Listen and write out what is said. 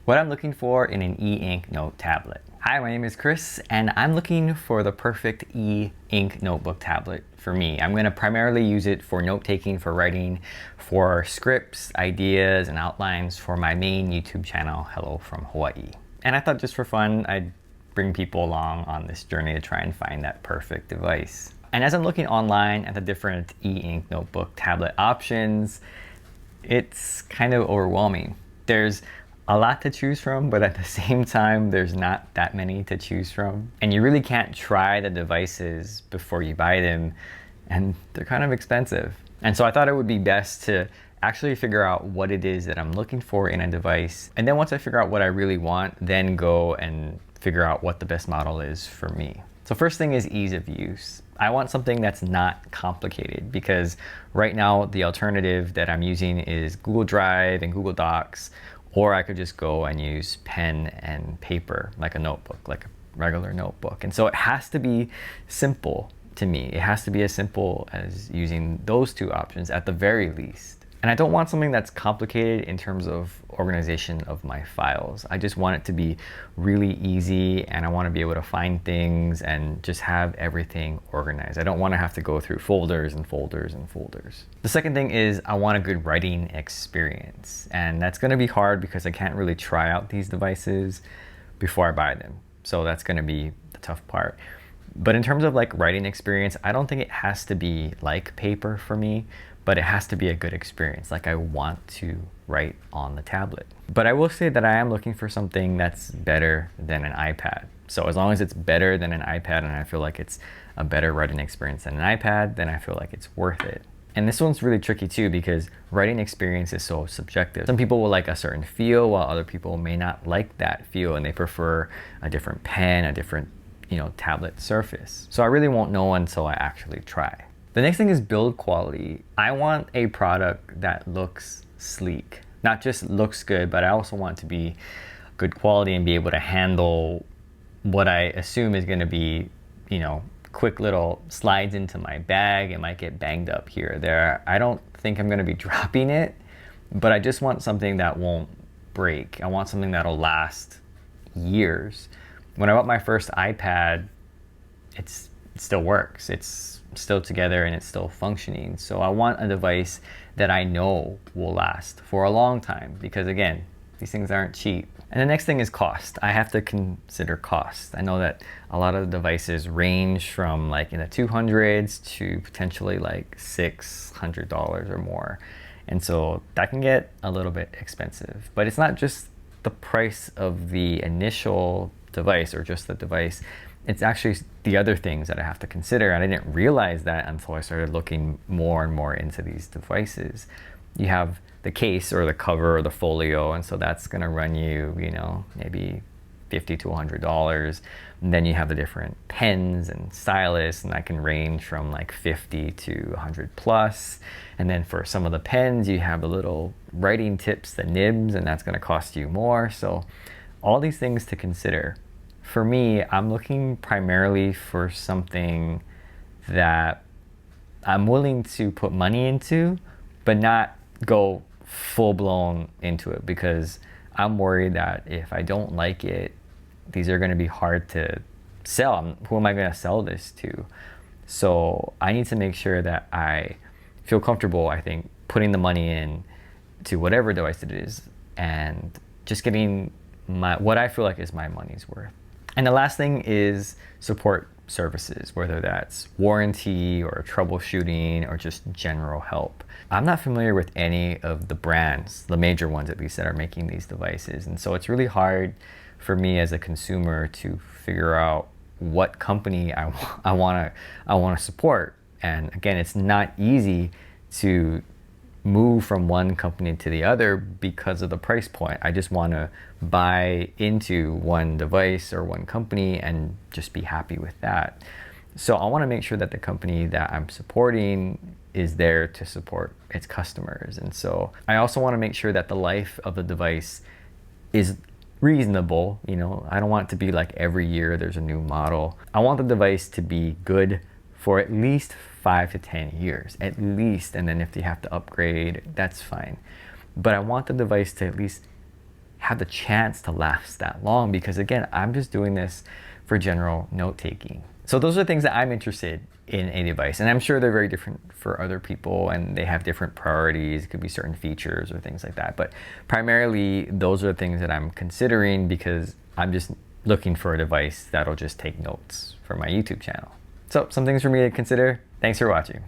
What I'm looking for in an e-ink note tablet. Hi, my name is Chris, and I'm looking for the perfect e-ink notebook tablet for me. I'm gonna primarily use it for note-taking, for writing, for scripts, ideas, and outlines for my main YouTube channel, Hello from Hawaii. And I thought just for fun, I'd bring people along on this journey to try and find that perfect device. And as I'm looking online at the different e-ink notebook tablet options, it's kind of overwhelming. There's a lot to choose from, but at the same time, there's not that many to choose from. And you really can't try the devices before you buy them, and they're kind of expensive. And so I thought it would be best to actually figure out what it is that I'm looking for in a device. And then once I figure out what I really want, then go and figure out what the best model is for me. So first thing is ease of use. I want something that's not complicated, because right now the alternative that I'm using is Google Drive and Google Docs, or I could just go and use pen and paper, like a notebook, like a regular notebook. And so it has to be simple to me. It has to be as simple as using those two options at the very least. And I don't want something that's complicated in terms of organization of my files. I just want it to be really easy, and I want to be able to find things and just have everything organized. I don't want to have to go through folders and folders and folders. The second thing is I want a good writing experience. And that's going to be hard because I can't really try out these devices before I buy them. So that's going to be the tough part. But in terms of like writing experience, I don't think it has to be like paper for me, but it has to be a good experience. Like I want to write on the tablet. But I will say that I am looking for something that's better than an iPad. So as long as it's better than an iPad and I feel like it's a better writing experience than an iPad, then I feel like it's worth it. And this one's really tricky too, because writing experience is so subjective. Some people will like a certain feel, while other people may not like that feel, and they prefer a different pen, a different tablet surface. So I really won't know until I actually try. The next thing is build quality. I want a product that looks sleek. Not just looks good, but I also want it to be good quality and be able to handle what I assume is going to be, quick little slides into my bag. It might get banged up here or there. I don't think I'm going to be dropping it, but I just want something that won't break. I want something that'll last years. When I bought my first iPad, it still works. It's still together and it's still functioning. So I want a device that I know will last for a long time, because again, these things aren't cheap. And the next thing is cost. I have to consider cost. I know that a lot of the devices range from like in the 200s to potentially like $600 or more. And so that can get a little bit expensive. But it's not just the price of the initial device or just the device. It's actually the other things that I have to consider, and I didn't realize that until I started looking more and more into these devices. You have the case or the cover or the folio, and so that's going to run you, maybe $50 to $100. And then you have the different pens and stylus, and that can range from like 50 to 100 plus. And then for some of the pens, you have the little writing tips, the nibs, and that's going to cost you more. So all these things to consider. For me, I'm looking primarily for something that I'm willing to put money into, but not go full-blown into it, because I'm worried that if I don't like it, these are going to be hard to sell. Who am I going to sell this to? So I need to make sure that I feel comfortable, I think, putting the money in to whatever device it is and just getting what I feel like is my money's worth. And the last thing is support services, whether that's warranty or troubleshooting or just general help. I'm not familiar with any of the brands, the major ones at least, that are making these devices. And so it's really hard for me as a consumer to figure out what company I want to support. And again, it's not easy to move from one company to the other because of the price point. I just want to buy into one device or one company and just be happy with that. So I want to make sure that the company that I'm supporting is there to support its customers. And so I also want to make sure that the life of the device is reasonable. I don't want it to be like every year there's a new model. I want the device to be good for at least 5 to 10 years, at least. And then if you have to upgrade, that's fine. But I want the device to at least have the chance to last that long, because again, I'm just doing this for general note taking. So those are things that I'm interested in a device, and I'm sure they're very different for other people and they have different priorities. It could be certain features or things like that, but primarily those are the things that I'm considering because I'm just looking for a device that'll just take notes for my YouTube channel. So some things for me to consider. Thanks for watching.